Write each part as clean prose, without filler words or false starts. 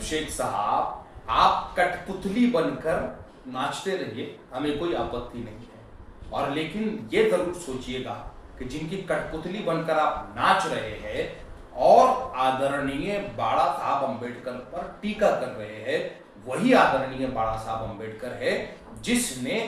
शेख साहब, आप कठपुतली बनकर नाचते रहिए, हमें कोई आपत्ति नहीं है। और लेकिन ये जरूर सोचिएगा कि जिनकी कठपुतली बनकर आप नाच रहे हैं और आदरणीय बाड़ा साहब अंबेडकर पर टीका कर रहे हैं, वही आदरणीय बाड़ा साहब अंबेडकर है जिसने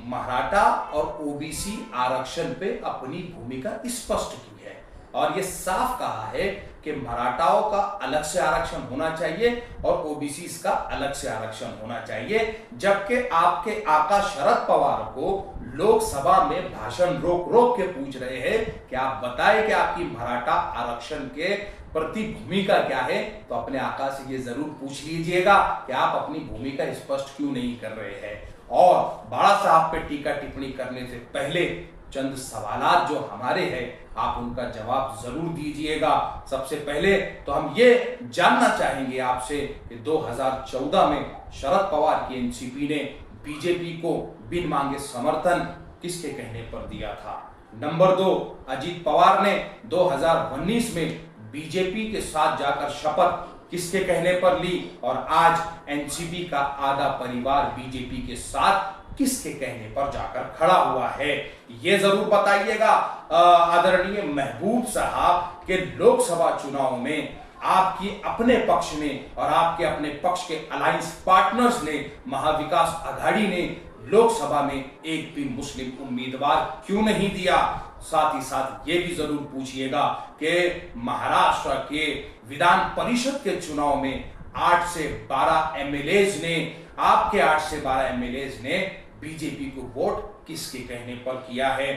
मराठा और ओबीसी आरक्षण पे अपनी भूमिका स्पष्ट की है और ये साफ कहा है कि मराठाओं का अलग से आरक्षण होना चाहिए और ओबीसी का अलग से आरक्षण होना चाहिए। जबकि आपके आका शरद पवार को लोकसभा में भाषण रोक रोक के पूछ रहे हैं कि आप बताएं कि आपकी मराठा आरक्षण के प्रति भूमिका क्या है, तो अपने आका से ये जरूर पूछ लीजिएगा कि आप अपनी भूमिका स्पष्ट क्यों नहीं कर रहे हैं। और बाड़ा साहब पे टीका टिप्पणी करने से पहले चंद सवालात जो हमारे हैं, आप उनका जवाब जरूर दीजिएगा। सबसे पहले तो हम ये जानना चाहेंगे आपसे कि 2014 में शरद पवार की एनसीपी ने बीजेपी को बिन मांगे समर्थन किसके कहने पर दिया था। नंबर 2, अजीत पवार ने 2019 में बीजेपी के साथ जाकर शपथ किसके कहने पर ली और आज एनसीपी का आधा परिवार बीजेपी के साथ किसके कहने पर जाकर खड़ा हुआ है, ये जरूर बताइएगा। आदरणीय महबूब साहब के लोकसभा चुनाव में आपकी अपने पक्ष में और आपके अपने पक्ष के अलायंस पार्टनर्स ने, महाविकास आघाड़ी ने लोकसभा में एक भी मुस्लिम उम्मीदवार क्यों नहीं दिया। साथ ही साथ ये भी जरूर पूछिएगा कि महाराष्ट्र के विधान परिषद के चुनाव में 8 से 12 एमएलएज ने, आपके 8 से 12 एमएलएज ने बीजेपी को वोट किसके कहने पर किया है।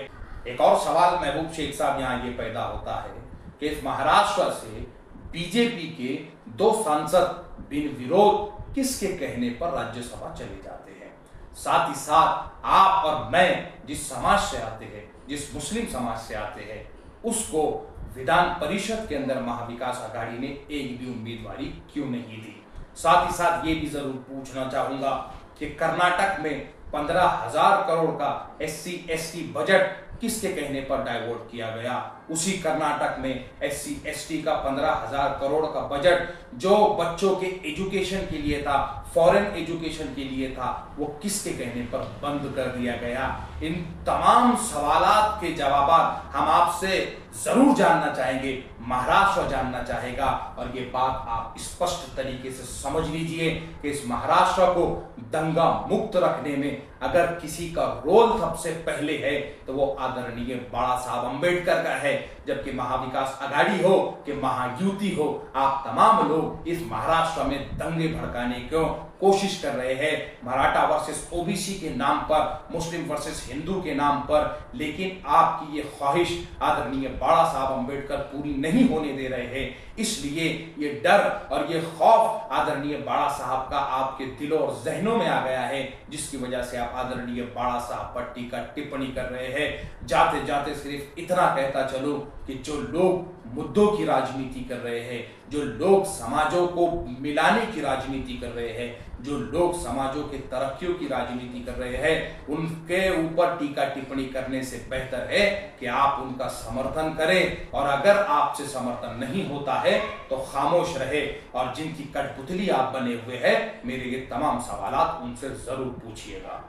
एक और सवाल महबूब शेख साहब यहाँ ये पैदा होता है कि इस महाराष्ट्र से बीजेपी के 2 सांसद बिन विरोध किसके कहने पर राज्यसभा चले जाते हैं। साथ ही साथ आप और मैं जिस समाज से आते हैं, जिस मुस्लिम समाज से आते हैं, उसको विधान परिषद के अंदर महाविकास आघाड़ी ने एक भी उम्मीदवारी क्यों नहीं दी। साथ ही साथ ये भी जरूर पूछना चाहूंगा कि कर्नाटक में 15,000 करोड़ का SC ST बजट किसके कहने पर डाइवर्ट किया गया। उसी कर्नाटक में SC ST का 15,000 करोड़ का बजट जो बच्चों के एजुकेशन के लिए था, फॉरेन एजुकेशन के लिए था, वो किसके कहने पर बंद कर दिया गया। इन तमाम सवालात के जवाब हम आपसे जरूर जानना चाहेंगे, महाराष्ट्र जानना चाहेगा। और ये बात आप स्पष्ट तरीके से समझ लीजिए कि इस महाराष्ट्र को दंगा मुक्त रखने में अगर किसी का रोल सबसे पहले है तो वो आदरणीय बाड़ा साहब अंबेडकर का है। जबकि महाविकास आघाड़ी हो कि महायुति हो, आप तमाम लोग इस महाराष्ट्र में दंगे भड़काने क्यों कोशिश कर रहे हैं, मराठा वर्सेस ओबीसी के नाम पर, मुस्लिम वर्सेस हिंदू के नाम पर। लेकिन आपकी ये ख्वाहिश आदरणीय बाड़ा साहब अंबेडकर पूरी नहीं होने दे रहे हैं। इसलिए ये डर और ये खौफ आदरणीय बाड़ा साहब का आपके दिलों और जहनों में आ गया है, जिसकी वजह से आप आदरणीय बाड़ा साहब पर टीका टिप्पणी कर रहे हैं। जाते जाते सिर्फ इतना कहता चलूं कि जो लोग मुद्दों की राजनीति कर रहे हैं, जो लोग समाजों को मिलाने की राजनीति कर रहे हैं, जो लोग समाजों के तरक्कियों की राजनीति कर रहे हैं, उनके ऊपर टीका टिप्पणी करने से बेहतर है कि आप उनका समर्थन करें। और अगर आपसे समर्थन नहीं होता है तो खामोश रहे और जिनकी कठपुतली आप बने हुए हैं, मेरे ये तमाम सवालात उनसे जरूर पूछिएगा।